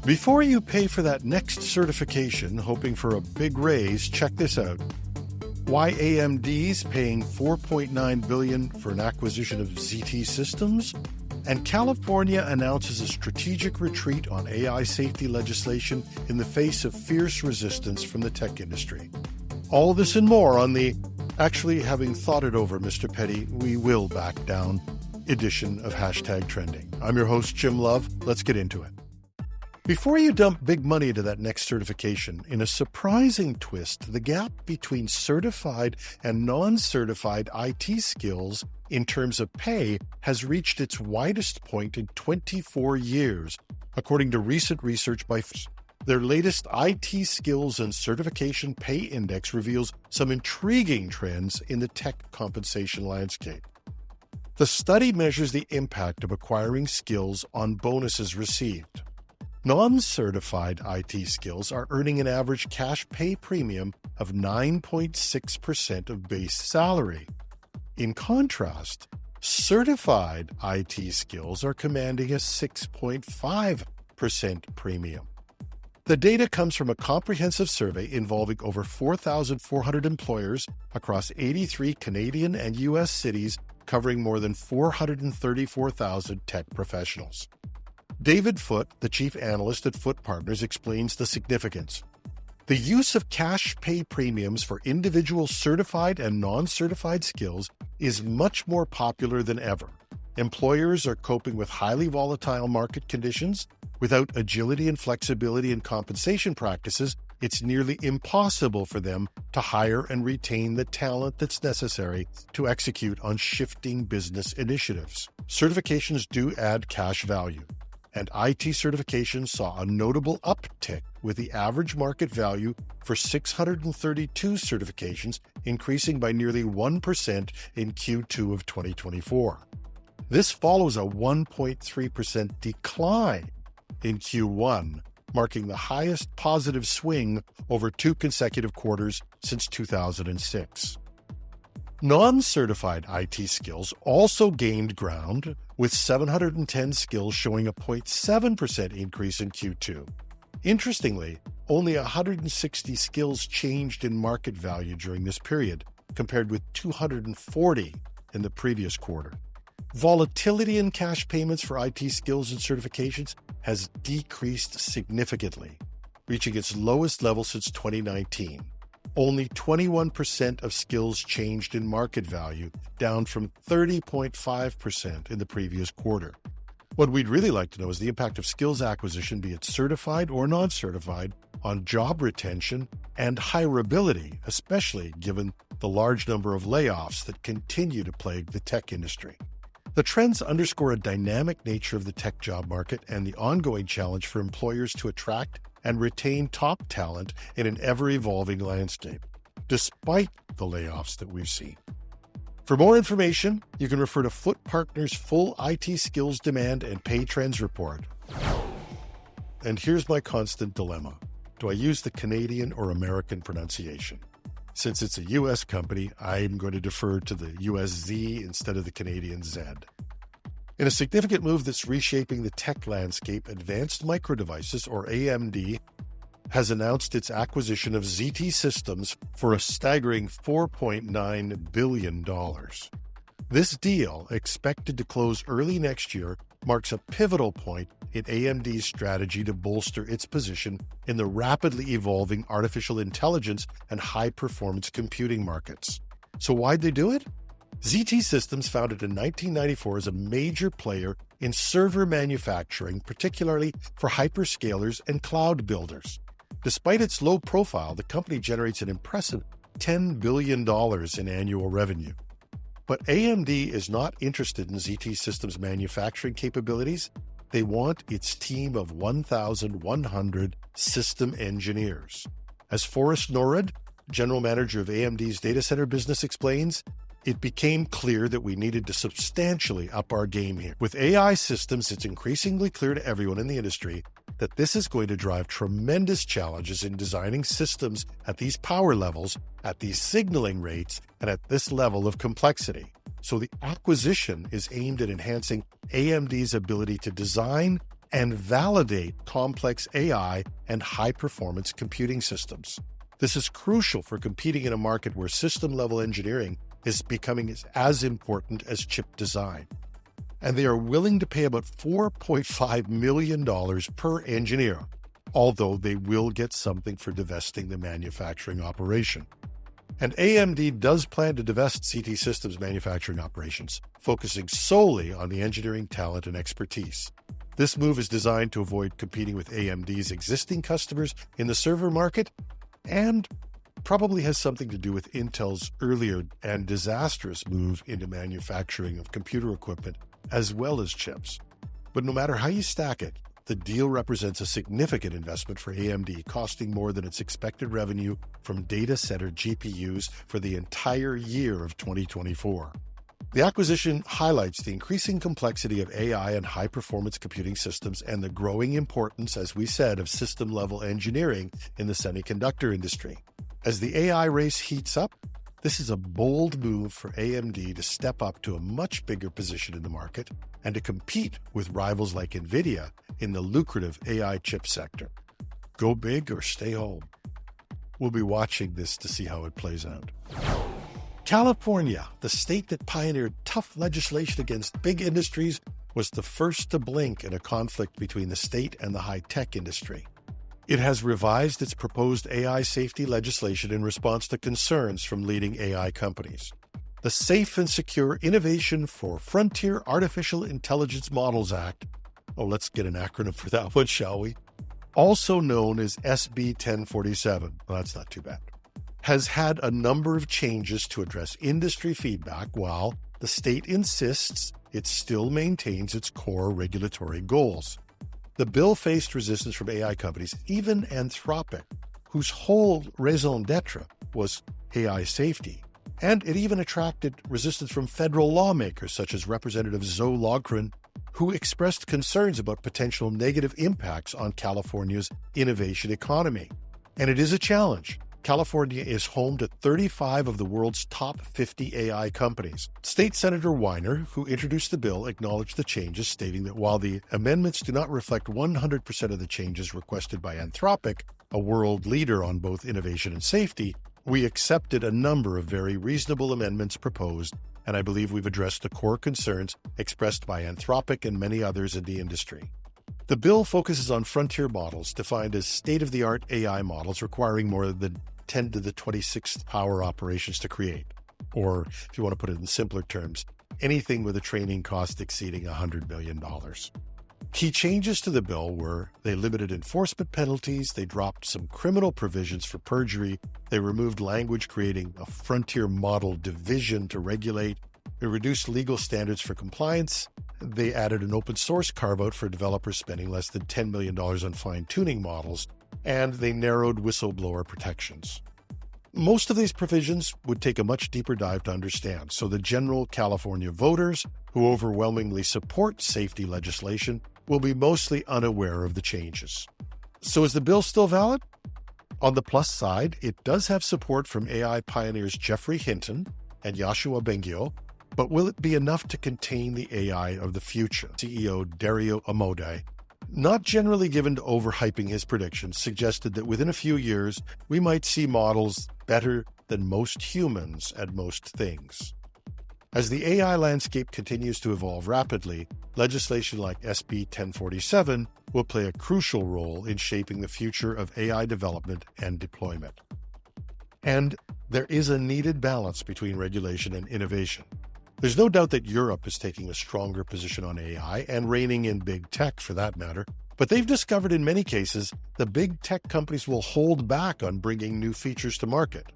Before you pay for that next certification, hoping for a big raise, check this out. Why AMD's paying $4.9 billion for an acquisition of ZT Systems, and California announces a strategic retreat on AI safety legislation in the face of fierce resistance from the tech industry. All this and more on the Actually Having Thought It Over, Mr. Petty, We Will Back Down edition of Hashtag Trending. I'm your host, Jim Love. Let's get into it. Before you dump big money into that next certification, in a surprising twist, the gap between certified and non-certified IT skills in terms of pay has reached its widest point in 24 years, according to recent research by Foote. Their latest IT skills and certification pay index reveals some intriguing trends in the tech compensation landscape. The study measures the impact of acquiring skills on bonuses received. Non-certified IT skills are earning an average cash pay premium of 9.6% of base salary. In contrast, certified IT skills are commanding a 6.5% premium. The data comes from a comprehensive survey involving over 4,400 employers across 83 Canadian and U.S. cities, covering more than 434,000 tech professionals. David Foote, the chief analyst at Foote Partners, explains the significance. The use of cash pay premiums for individual certified and non-certified skills is much more popular than ever. Employers are coping with highly volatile market conditions. Without agility and flexibility in compensation practices, it's nearly impossible for them to hire and retain the talent that's necessary to execute on shifting business initiatives. Certifications do add cash value, and IT certifications saw a notable uptick, with the average market value for 632 certifications increasing by nearly 1% in Q2 of 2024. This follows a 1.3% decline in Q1, marking the highest positive swing over 2 consecutive quarters since 2006. Non-certified IT skills also gained ground, with 710 skills showing a 0.7% increase in Q2. Interestingly, only 160 skills changed in market value during this period, compared with 240 in the previous quarter. Volatility in cash payments for IT skills and certifications has decreased significantly, reaching its lowest level since 2019. Only 21% of skills changed in market value, down from 30.5% in the previous quarter. What we'd really like to know is the impact of skills acquisition, be it certified or non-certified, on job retention and hireability, especially given the large number of layoffs that continue to plague the tech industry. The trends underscore a dynamic nature of the tech job market and the ongoing challenge for employers to attract and retain top talent in an ever-evolving landscape, despite the layoffs that we've seen. For more information, you can refer to Foote Partners' full IT skills demand and pay trends report. And here's my constant dilemma. Do I use the Canadian or American pronunciation? Since it's a U.S. company, I'm going to defer to the U.S. Z instead of the Canadian Z. In a significant move that's reshaping the tech landscape, Advanced Micro Devices, or AMD, has announced its acquisition of ZT Systems for a staggering $4.9 billion. This deal, expected to close early next year, marks a pivotal point in AMD's strategy to bolster its position in the rapidly evolving artificial intelligence and high-performance computing markets. So why'd they do it? ZT Systems, founded in 1994, is a major player in server manufacturing, particularly for hyperscalers and cloud builders. Despite its low profile, the company generates an impressive $10 billion in annual revenue. But AMD is not interested in ZT Systems' manufacturing capabilities. They want its team of 1,100 system engineers. As Forrest Norrod, general manager of AMD's data center business, explains, it became clear that we needed to substantially up our game here. With AI systems, it's increasingly clear to everyone in the industry that this is going to drive tremendous challenges in designing systems at these power levels, at these signaling rates, and at this level of complexity. So the acquisition is aimed at enhancing AMD's ability to design and validate complex AI and high-performance computing systems. This is crucial for competing in a market where system-level engineering is becoming as important as chip design. And they are willing to pay about $4.5 million per engineer, although they will get something for divesting the manufacturing operation. And AMD does plan to divest CT Systems' manufacturing operations, focusing solely on the engineering talent and expertise. This move is designed to avoid competing with AMD's existing customers in the server market, and probably has something to do with Intel's earlier and disastrous move into manufacturing of computer equipment as well as chips. But no matter how you stack it, the deal represents a significant investment for AMD, costing more than its expected revenue from data center GPUs for the entire year of 2024. The acquisition highlights the increasing complexity of AI and high-performance computing systems and the growing importance, as we said, of system-level engineering in the semiconductor industry. As the AI race heats up, this is a bold move for AMD to step up to a much bigger position in the market and to compete with rivals like NVIDIA in the lucrative AI chip sector. Go big or stay home. We'll be watching this to see how it plays out. California, the state that pioneered tough legislation against big industries, was the first to blink in a conflict between the state and the high-tech industry. It has revised its proposed AI safety legislation in response to concerns from leading AI companies. The Safe and Secure Innovation for Frontier Artificial Intelligence Models Act, let's get an acronym for that one, shall we? Also known as SB 1047, that's not too bad, has had a number of changes to address industry feedback while the state insists it still maintains its core regulatory goals. The bill faced resistance from AI companies, even Anthropic, whose whole raison d'etre was AI safety. And it even attracted resistance from federal lawmakers such as Representative Zoe Logren, who expressed concerns about potential negative impacts on California's innovation economy. And it is a challenge. California is home to 35 of the world's top 50 AI companies. State Senator Weiner, who introduced the bill, acknowledged the changes, stating that while the amendments do not reflect 100% of the changes requested by Anthropic, a world leader on both innovation and safety, we accepted a number of very reasonable amendments proposed, and I believe we've addressed the core concerns expressed by Anthropic and many others in the industry. The bill focuses on frontier models defined as state-of-the-art AI models requiring more than 10 to the 26th power operations to create. Or, if you want to put it in simpler terms, anything with a training cost exceeding $100 million. Key changes to the bill were they limited enforcement penalties, they dropped some criminal provisions for perjury, they removed language creating a frontier model division to regulate, they reduced legal standards for compliance, they added an open source carve-out for developers spending less than $10 million on fine-tuning models, and they narrowed whistleblower protections. Most of these provisions would take a much deeper dive to understand, so the general California voters, who overwhelmingly support safety legislation, will be mostly unaware of the changes. So is the bill still valid? On the plus side, it does have support from AI pioneers Geoffrey Hinton and Yoshua Bengio, but will it be enough to contain the AI of the future? CEO Dario Amodei, not generally given to overhyping his predictions, suggested that within a few years, we might see models better than most humans at most things. As the AI landscape continues to evolve rapidly, legislation like SB 1047 will play a crucial role in shaping the future of AI development and deployment. And there is a needed balance between regulation and innovation. There's no doubt that Europe is taking a stronger position on AI and reining in big tech for that matter, but they've discovered in many cases the big tech companies will hold back on bringing new features to market.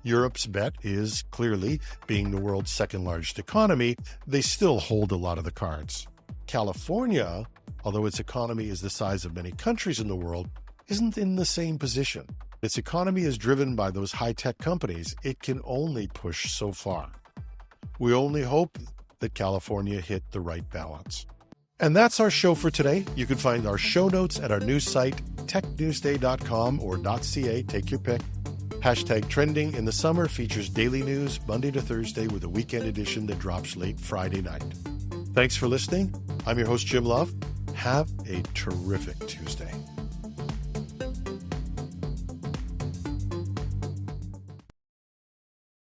Europe's bet is clearly, being the world's second largest economy, they still hold a lot of the cards. California, although its economy is the size of many countries in the world, isn't in the same position. Its economy is driven by those high-tech companies. It can only push so far. We only hope that California hit the right balance. And that's our show for today. You can find our show notes at our news site, technewsday.com or .ca, take your pick. Hashtag Trending in the Summer features daily news Monday to Thursday with a weekend edition that drops late Friday night. Thanks for listening. I'm your host, Jim Love. Have a terrific Tuesday.